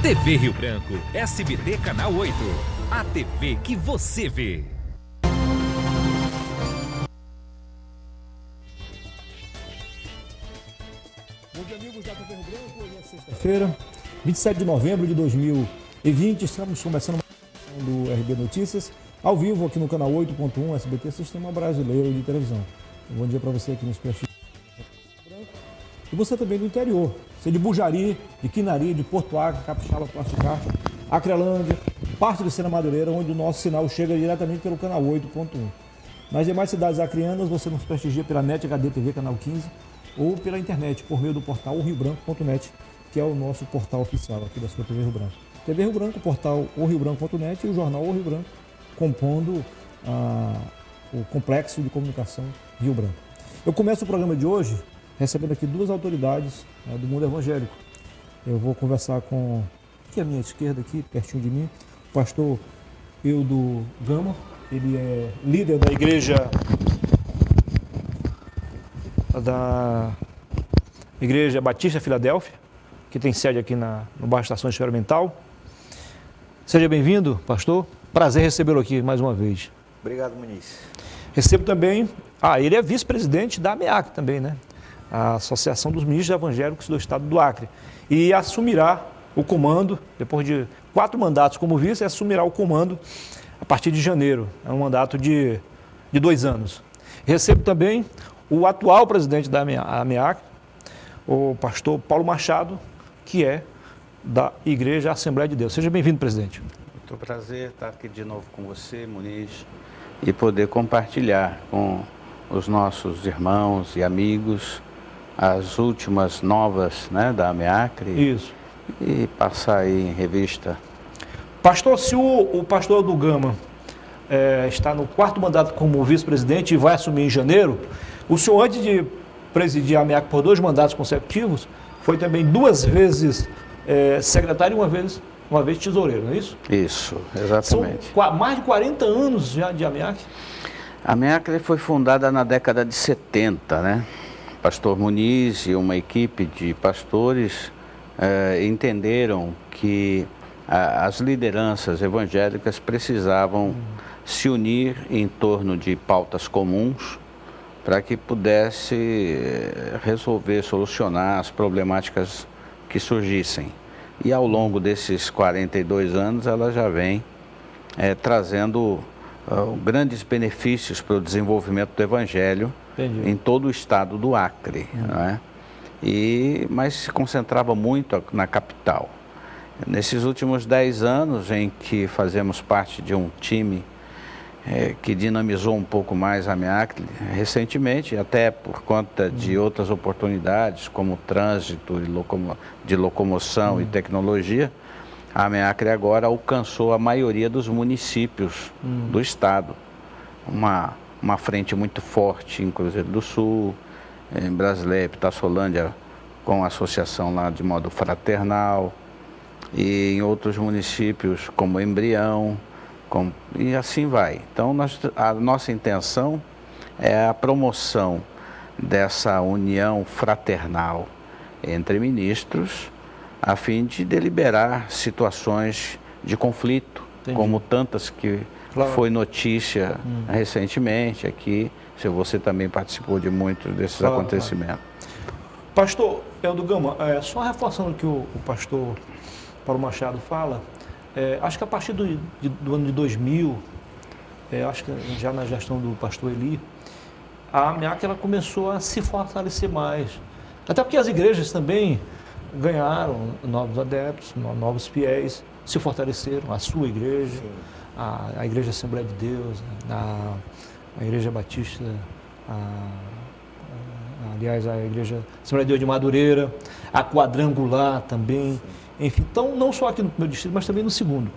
TV Rio Branco, SBT Canal 8. A TV que você vê. Bom dia, amigos da TV Rio Branco. Hoje é sexta-feira, 27 de novembro de 2020. Estamos começando uma edição do RB Notícias, ao vivo aqui no canal 8.1 SBT, Sistema Brasileiro de Televisão. Bom dia para você aqui nos prestigios. E você também do interior, você de Bujari, de Quinari, de Porto Acre, Capixaba, Plasticarte, Acrelândia, parte do Sena Madureira, onde o nosso sinal chega diretamente pelo canal 8.1. Nas demais cidades acreanas, você nos prestigia pela NET HD TV Canal 15 ou pela internet, por meio do portal riobranco.net, que é o nosso portal oficial aqui da sua TV Rio Branco. TV Rio Branco, o portal riobranco.net e o jornal O Rio Branco, compondo o complexo de comunicação Rio Branco. Eu começo o programa de hoje recebendo aqui duas autoridades do mundo evangélico. Eu vou conversar com, aqui à minha esquerda, aqui pertinho de mim, o pastor Eudo Gama. Ele é líder da Igreja Batista Filadélfia, que tem sede aqui no bairro Estação Experimental. Seja bem-vindo, pastor. Prazer recebê-lo aqui mais uma vez. Obrigado, Muniz. Recebo também, ele é vice-presidente da AMEAC também, né? A Associação dos Ministros Evangélicos do Estado do Acre. E assumirá o comando, depois de 4 mandatos como vice, assumirá o comando a partir de janeiro. É um mandato de 2 anos. Recebo também o atual presidente da AMEAC, o pastor Paulo Machado, que é da Igreja Assembleia de Deus. Seja bem-vindo, presidente. Muito prazer estar aqui de novo com você, Muniz, e poder compartilhar com os nossos irmãos e amigos as últimas novas, né, da AMEAC. Isso. E passar aí em revista. Pastor, se o pastor Eudo Gama está no 4º mandato como vice-presidente e vai assumir em janeiro, o senhor, antes de presidir a AMEAC por 2 mandatos consecutivos, foi também 2 vezes secretário e uma vez tesoureiro, não é isso? Isso, exatamente. São mais de 40 anos já de AMEAC? A AMEAC foi fundada na década de 70, né? Pastor Muniz e uma equipe de pastores entenderam que as lideranças evangélicas precisavam se unir em torno de pautas comuns para que pudesse resolver, solucionar as problemáticas que surgissem. E ao longo desses 42 anos ela já vem trazendo grandes benefícios para o desenvolvimento do Evangelho. Entendi. Em todo o estado do Acre, não é? Mas se concentrava muito na capital. Nesses últimos 10 anos em que fazemos parte de um time que dinamizou um pouco mais a AMEAC, recentemente, até por conta de outras oportunidades, como trânsito de locomoção e tecnologia, a AMEAC agora alcançou a maioria dos municípios do estado. Uma frente muito forte em Cruzeiro do Sul, em Brasileia e Pitaçolândia, com a associação lá de modo fraternal, e em outros municípios como Embrião, e assim vai. Então, a nossa intenção é a promoção dessa união fraternal entre ministros, a fim de deliberar situações de conflito, como tantas que foi notícia recentemente aqui, se você também participou de muitos desses acontecimentos. Pastor Eudo Gama, só reforçando o que o pastor Paulo Machado fala, acho que a partir do ano de 2000, acho que já na gestão do pastor Eli, a AMEAC ela começou a se fortalecer mais. Até porque as igrejas também ganharam novos adeptos, novos fiéis, se fortaleceram, a sua igreja. A Igreja Assembleia de Deus, a Igreja Batista, aliás, a Igreja Assembleia de Deus de Madureira, a Quadrangular também. Sim. Enfim, então, não só aqui no primeiro distrito, mas também no segundo.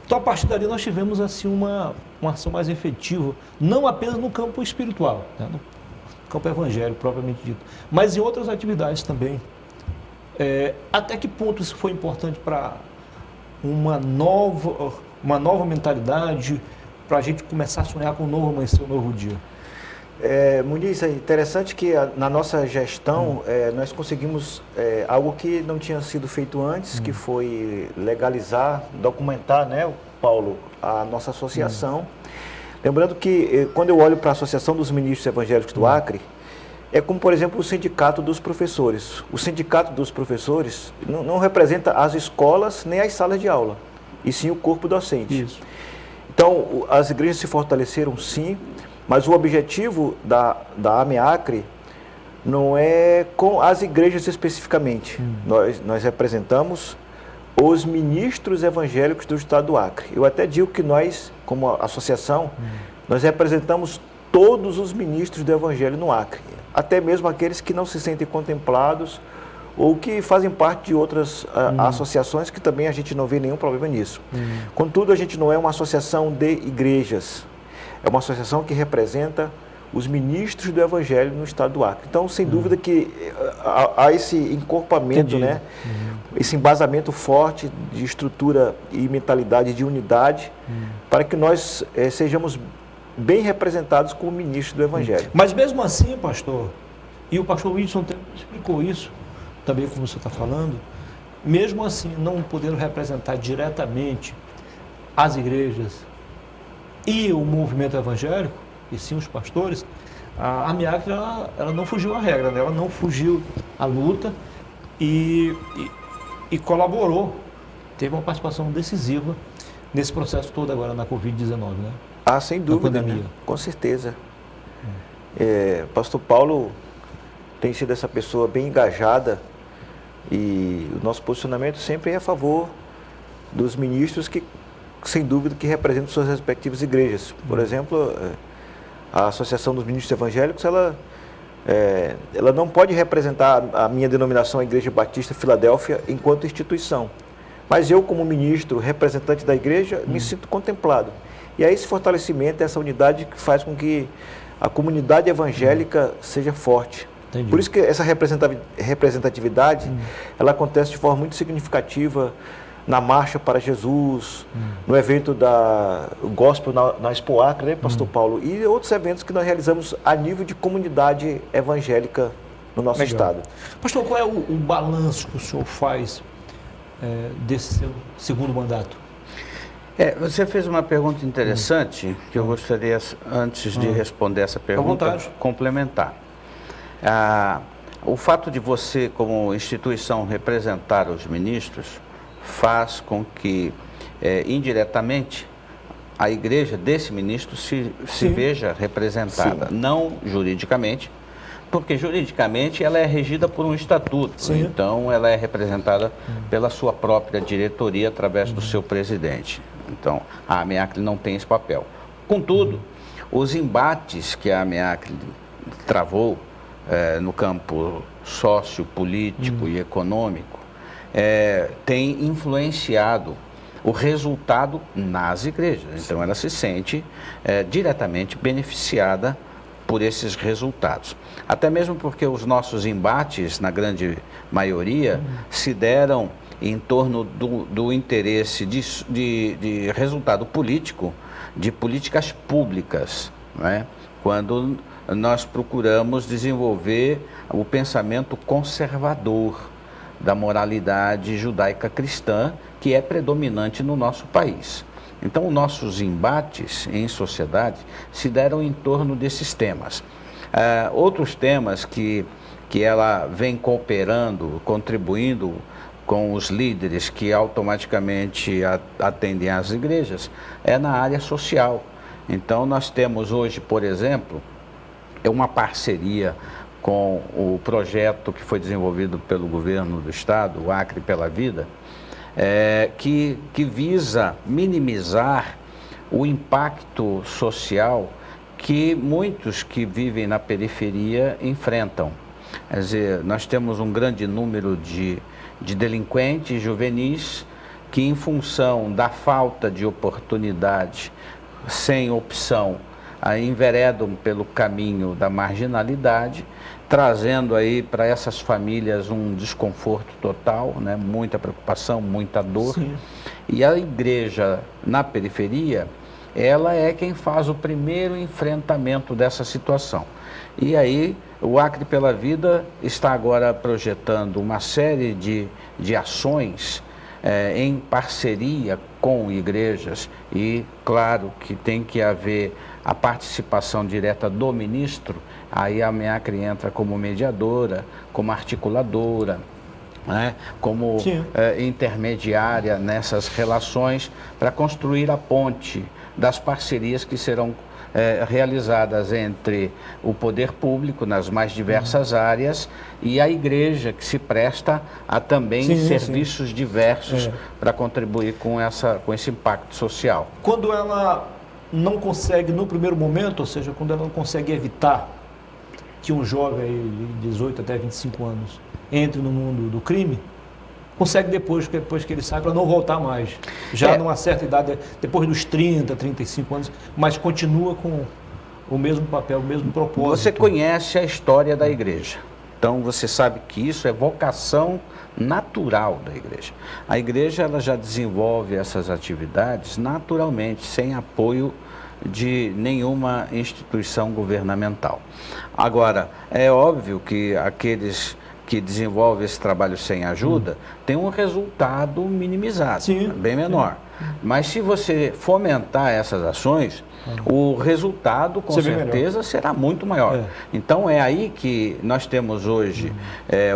Então, a partir dali, nós tivemos assim, uma ação mais efetiva, não apenas no campo espiritual, né, no campo evangélico, propriamente dito, mas em outras atividades também. Até que ponto isso foi importante para uma nova mentalidade, para a gente começar a sonhar com um novo amanhecer, um novo dia? Muniz, é interessante que na nossa gestão nós conseguimos algo que não tinha sido feito antes, que foi legalizar, documentar, né, Paulo, a nossa associação. Lembrando que quando eu olho para a Associação dos Ministros Evangélicos do Acre, é como, por exemplo, o Sindicato dos Professores. O Sindicato dos Professores não representa as escolas nem as salas de aula, e sim o corpo docente. Isso. Então, as igrejas se fortaleceram, sim, mas o objetivo da AMEACRE não é com as igrejas especificamente. Nós representamos os ministros evangélicos do estado do Acre. Eu até digo que nós, como associação, nós representamos todos os ministros do evangelho no Acre, até mesmo aqueles que não se sentem contemplados ou que fazem parte de outras associações, que também a gente não vê nenhum problema nisso. Contudo, a gente não é uma associação de igrejas, é uma associação que representa os ministros do evangelho no estado do Acre. Então, sem dúvida que há esse encorpamento, né? Esse embasamento forte de estrutura e mentalidade de unidade, para que nós sejamos bem representados como ministros do evangelho. Mas mesmo assim, pastor, e o pastor Wilson explicou isso, também como você está falando, mesmo assim, não podendo representar diretamente as igrejas e o movimento evangélico, e sim os pastores, a AMEACRE, ela não fugiu à regra, né? Ela não fugiu à luta e colaborou, teve uma participação decisiva nesse processo todo agora na Covid-19, né? Ah, sem dúvida, né? Com certeza. Pastor Paulo tem sido essa pessoa bem engajada e o nosso posicionamento sempre é a favor dos ministros que, sem dúvida, que representam suas respectivas igrejas. Por exemplo, a Associação dos Ministros Evangélicos, ela não pode representar a minha denominação, a Igreja Batista Filadélfia, enquanto instituição. Mas eu, como ministro, representante da igreja, me sinto contemplado. E é esse fortalecimento, essa unidade que faz com que a comunidade evangélica seja forte. Entendi. Por isso que essa representatividade, ela acontece de forma muito significativa na Marcha para Jesus, no evento da Gospel na Expo Acre, né, Pastor Paulo? E outros eventos que nós realizamos a nível de comunidade evangélica no nosso estado. Pastor, qual é o balanço que o senhor faz desse seu segundo mandato? Você fez uma pergunta interessante que eu gostaria, antes de responder essa pergunta, complementar. O fato de você, como instituição, representar os ministros faz com que, indiretamente, a igreja desse ministro se veja representada, não juridicamente, porque juridicamente ela é regida por um estatuto, então ela é representada pela sua própria diretoria através do seu presidente. Então, a AMEACRE não tem esse papel. Contudo, os embates que a AMEACRE travou no campo sociopolítico e econômico têm influenciado o resultado nas igrejas. Então, ela se sente diretamente beneficiada por esses resultados. Até mesmo porque os nossos embates, na grande maioria, se deram em torno do interesse de resultado político, de políticas públicas, né? Quando nós procuramos desenvolver o pensamento conservador da moralidade judaica cristã, que é predominante no nosso país. Então, nossos embates em sociedade se deram em torno desses temas. Outros temas que ela vem cooperando, contribuindo com os líderes que automaticamente atendem às igrejas, é na área social. Então, nós temos hoje, por exemplo, uma parceria com o projeto que foi desenvolvido pelo governo do estado, o Acre pela Vida, que visa minimizar o impacto social que muitos que vivem na periferia enfrentam. Quer dizer, nós temos um grande número de delinquentes juvenis que, em função da falta de oportunidade, sem opção, enveredam pelo caminho da marginalidade, trazendo aí para essas famílias um desconforto total, né? Muita preocupação, muita dor. Sim. E a igreja na periferia, ela é quem faz o primeiro enfrentamento dessa situação. E aí, o Acre pela Vida está agora projetando uma série de ações em parceria com igrejas e, claro, que tem que haver a participação direta do ministro. Aí a MEACRE entra como mediadora, como articuladora, né, como intermediária nessas relações para construir a ponte das parcerias que serão realizadas entre o poder público nas mais diversas áreas e a igreja, que se presta a também serviços diversos para contribuir com esse impacto social. Quando ela não consegue, no primeiro momento, ou seja, quando ela não consegue evitar que um jovem aí de 18 até 25 anos entre no mundo do crime, consegue depois que ele sai para não voltar mais. Já numa certa idade, depois dos 30, 35 anos, mas continua com o mesmo papel, o mesmo propósito. Você conhece a história da igreja. Então você sabe que isso é vocação natural da igreja. A igreja ela já desenvolve essas atividades naturalmente, sem apoio de nenhuma instituição governamental. Agora, é óbvio que aqueles que desenvolve esse trabalho sem ajuda, tem um resultado minimizado, bem menor. Mas se você fomentar essas ações, o resultado, com certeza, será muito maior. Então, é aí que nós temos hoje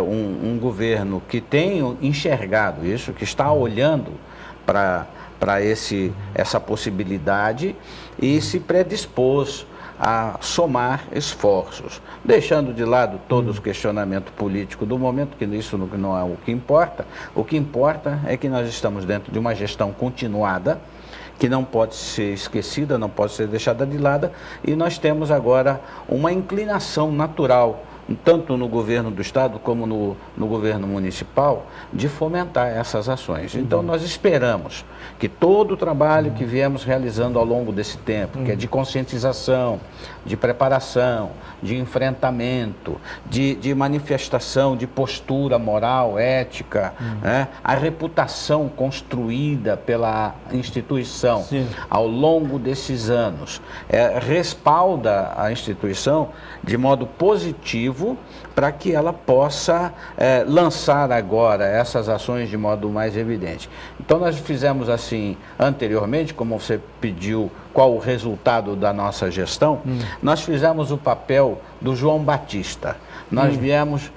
um governo que tem enxergado isso, que está olhando para essa possibilidade e se predispôs a somar esforços, deixando de lado todo o questionamento político do momento, que isso não é o que importa. O que importa é que nós estamos dentro de uma gestão continuada, que não pode ser esquecida, não pode ser deixada de lado, e nós temos agora uma inclinação natural, tanto no governo do estado como no governo municipal, de fomentar essas ações. Então nós esperamos que todo o trabalho que viemos realizando ao longo desse tempo, que é de conscientização, de preparação, de enfrentamento, de manifestação, de postura moral, ética, né? A reputação construída pela instituição ao longo desses anos, respalda a instituição de modo positivo para que ela possa lançar agora essas ações de modo mais evidente. Então nós fizemos assim anteriormente, como você pediu, qual o resultado da nossa gestão, nós fizemos o papel do João Batista. Nós viemos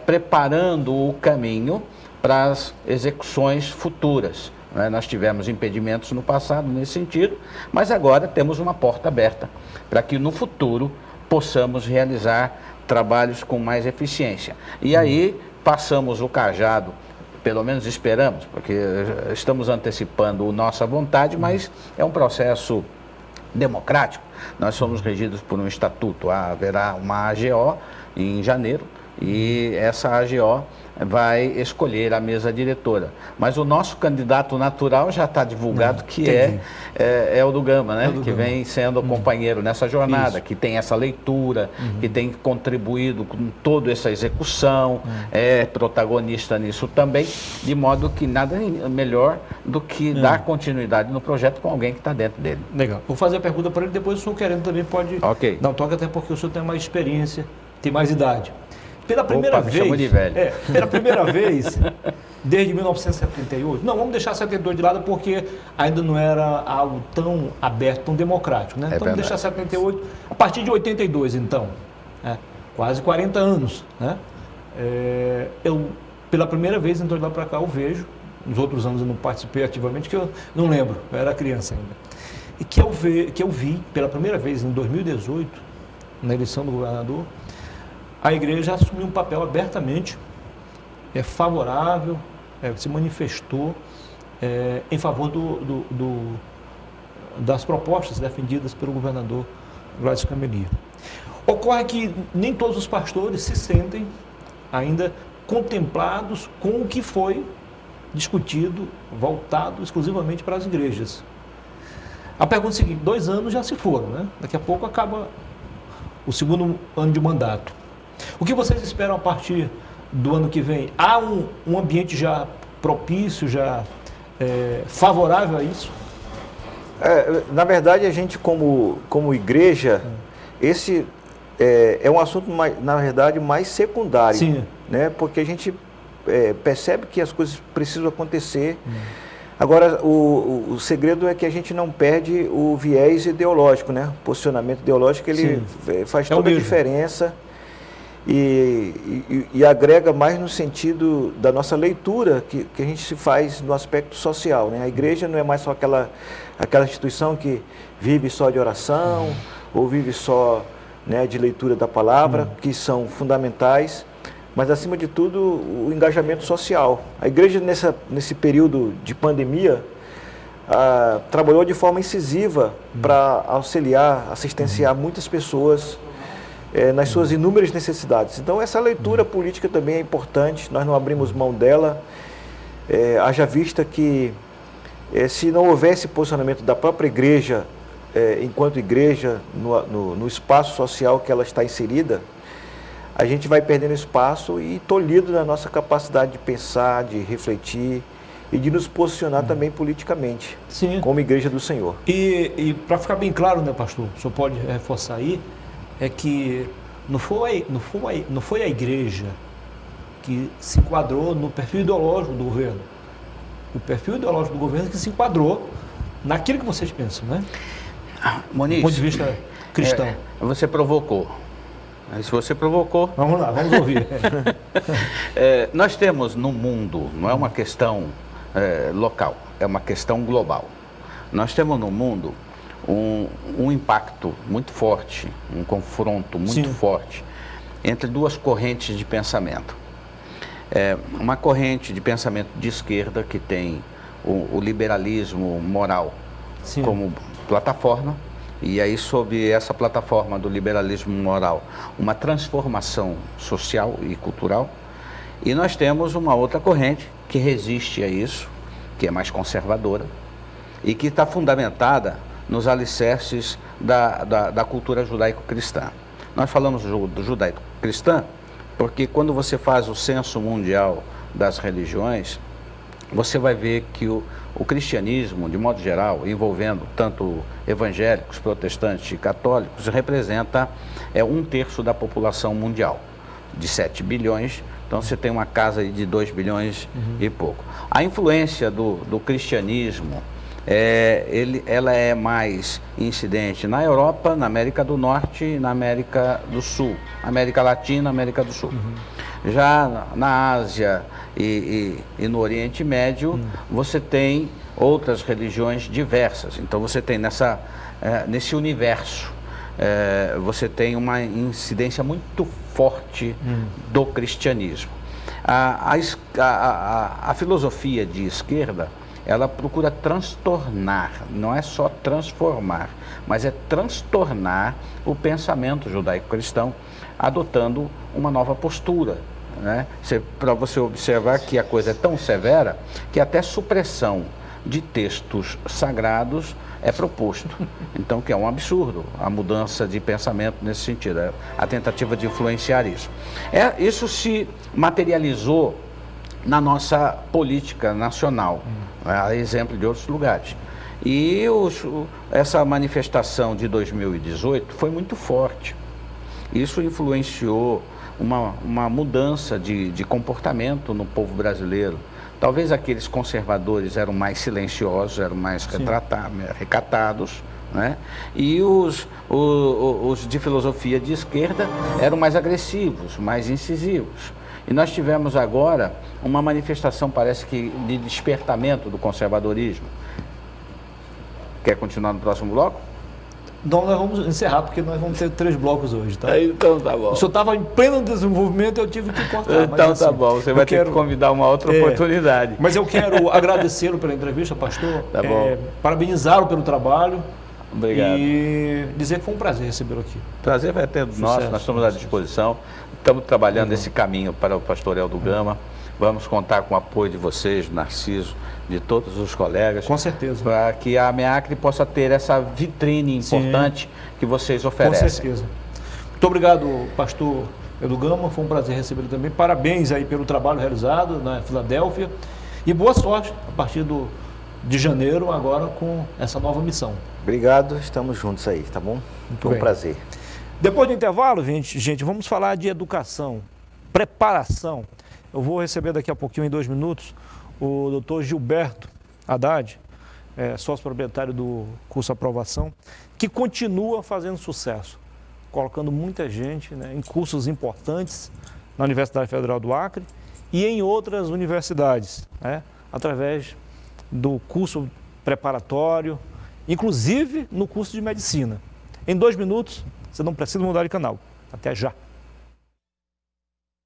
preparando o caminho para as execuções futuras. Nós tivemos impedimentos no passado nesse sentido, mas agora temos uma porta aberta para que no futuro possamos realizar trabalhos com mais eficiência. E aí passamos o cajado, pelo menos esperamos, porque estamos antecipando a nossa vontade, mas é um processo democrático. Nós somos regidos por um estatuto, haverá uma AGO em janeiro e essa AGO vai escolher a mesa diretora. Mas o nosso candidato natural já está divulgado, que é o do Gama, né? Que vem sendo companheiro nessa jornada, que tem essa leitura, que tem contribuído com toda essa execução, é protagonista nisso também, de modo que nada melhor do que dar continuidade no projeto com alguém que está dentro dele. Legal. Vou fazer a pergunta para ele, depois o senhor querendo também pode dar um toque, até porque o senhor tem mais experiência, tem mais idade. Pela primeira vez, me chama de velho. Pela primeira vez, desde 1978, não, vamos deixar 72 de lado porque ainda não era algo tão aberto, tão democrático, né? Então vamos deixar 78, a partir de 82 então, quase 40 anos, né? Eu, pela primeira vez, então de lá para cá, eu vejo, nos outros anos eu não participei ativamente, que eu não lembro, eu era criança ainda, e que eu vi pela primeira vez em 2018, na eleição do governador, a igreja assumiu um papel abertamente favorável, se manifestou em favor das propostas defendidas pelo governador Gladys Cameli. Ocorre que nem todos os pastores se sentem ainda contemplados com o que foi discutido, voltado exclusivamente para as igrejas. A pergunta é a seguinte: 2 anos já se foram, né? Daqui a pouco acaba o segundo ano de mandato. O que vocês esperam a partir do ano que vem? Há um ambiente já propício, já favorável a isso? Na verdade, a gente como igreja, esse é um assunto, na verdade, mais secundário. Sim. Né? Porque a gente percebe que as coisas precisam acontecer. Agora, o segredo é que a gente não perde o viés ideológico, né? O posicionamento ideológico, ele faz toda a diferença e agrega mais no sentido da nossa leitura que a gente se faz no aspecto social, né? A igreja não é mais só aquela instituição que vive só de oração ou vive só, né, de leitura da palavra, que são fundamentais, mas, acima de tudo, o engajamento social. A igreja, nesse período de pandemia, trabalhou de forma incisiva para auxiliar, assistenciar muitas pessoas nas suas inúmeras necessidades. Então, essa leitura política também é importante, nós não abrimos mão dela, haja vista que, se não houvesse posicionamento da própria igreja, enquanto igreja, no espaço social que ela está inserida, a gente vai perdendo espaço e tolhido na nossa capacidade de pensar, de refletir e de nos posicionar também politicamente, como igreja do Senhor. E para ficar bem claro, né, pastor, o senhor pode reforçar aí, é que não foi a igreja que se enquadrou no perfil ideológico do governo. O perfil ideológico do governo que se enquadrou naquilo que vocês pensam, né? Moniz, do ponto de vista cristão. Você provocou. Se você provocou... Vamos lá, vamos ouvir. Nós temos no mundo, não é uma questão local, é uma questão global. Nós temos no mundo um impacto muito forte, um confronto muito forte entre duas correntes de pensamento. Uma corrente de pensamento de esquerda que tem o liberalismo moral como plataforma, e aí, sob essa plataforma do liberalismo moral, uma transformação social e cultural. E nós temos uma outra corrente que resiste a isso, que é mais conservadora, e que está fundamentada nos alicerces da cultura judaico-cristã. Nós falamos do judaico-cristã porque, quando você faz o censo mundial das religiões, você vai ver que o cristianismo, de modo geral, envolvendo tanto evangélicos, protestantes e católicos, representa 1/3 da população mundial, de 7 bilhões, então você tem uma casa aí de 2 bilhões e pouco. A influência do cristianismo, ela é mais incidente na Europa, na América do Norte e na América do Sul, América Latina, América do Sul. Já na Ásia e no Oriente Médio, você tem outras religiões diversas. Então, você tem nesse universo, você tem uma incidência muito forte do cristianismo. A filosofia de esquerda, ela procura transtornar, não é só transformar, mas é transtornar o pensamento judaico-cristão, adotando uma nova postura. Né? Para você observar que a coisa é tão severa que até supressão de textos sagrados é proposto. Então, que é um absurdo a mudança de pensamento nesse sentido, a tentativa de influenciar isso. Isso se materializou na nossa política nacional, a exemplo de outros lugares. E essa manifestação de 2018 foi muito forte. Isso influenciou uma mudança de comportamento no povo brasileiro. Talvez aqueles conservadores eram mais silenciosos, eram mais recatados, né? E os de filosofia de esquerda eram mais agressivos, mais incisivos. E nós tivemos agora uma manifestação, parece que, de despertamento do conservadorismo. Quer continuar no próximo bloco? Então nós vamos encerrar, porque nós vamos ter 3 blocos hoje, tá? Então tá bom. O senhor estava em pleno desenvolvimento e eu tive que cortar. Então tá bom, você vai ter que convidar uma outra oportunidade. Mas eu quero agradecê-lo pela entrevista, pastor. Tá bom. Parabenizá-lo pelo trabalho. Obrigado. E dizer que foi um prazer recebê-lo aqui. Prazer vai ter nosso, nós estamos à disposição. Estamos trabalhando esse caminho para o Pastoreio do Gama. Vamos contar com o apoio de vocês, Narciso, de todos os colegas. Com certeza. Para que a MEACRE possa ter essa vitrine importante que vocês oferecem. Com certeza. Muito obrigado, pastor Edu Gama. Foi um prazer recebê-lo também. Parabéns aí pelo trabalho realizado na Filadélfia. E boa sorte a partir do de janeiro agora com essa nova missão. Obrigado, estamos juntos aí, tá bom? Foi um bem. prazer. Depois do intervalo, gente, vamos falar de educação, preparação. Eu vou receber daqui a pouquinho, em 2 minutos, o doutor Gilberto Haddad, sócio proprietário do curso Aprovação, que continua fazendo sucesso, colocando muita gente, né, em cursos importantes na Universidade Federal do Acre e em outras universidades, né, através do curso preparatório, inclusive no curso de medicina. Em 2 minutos, você não precisa mudar de canal. Até já!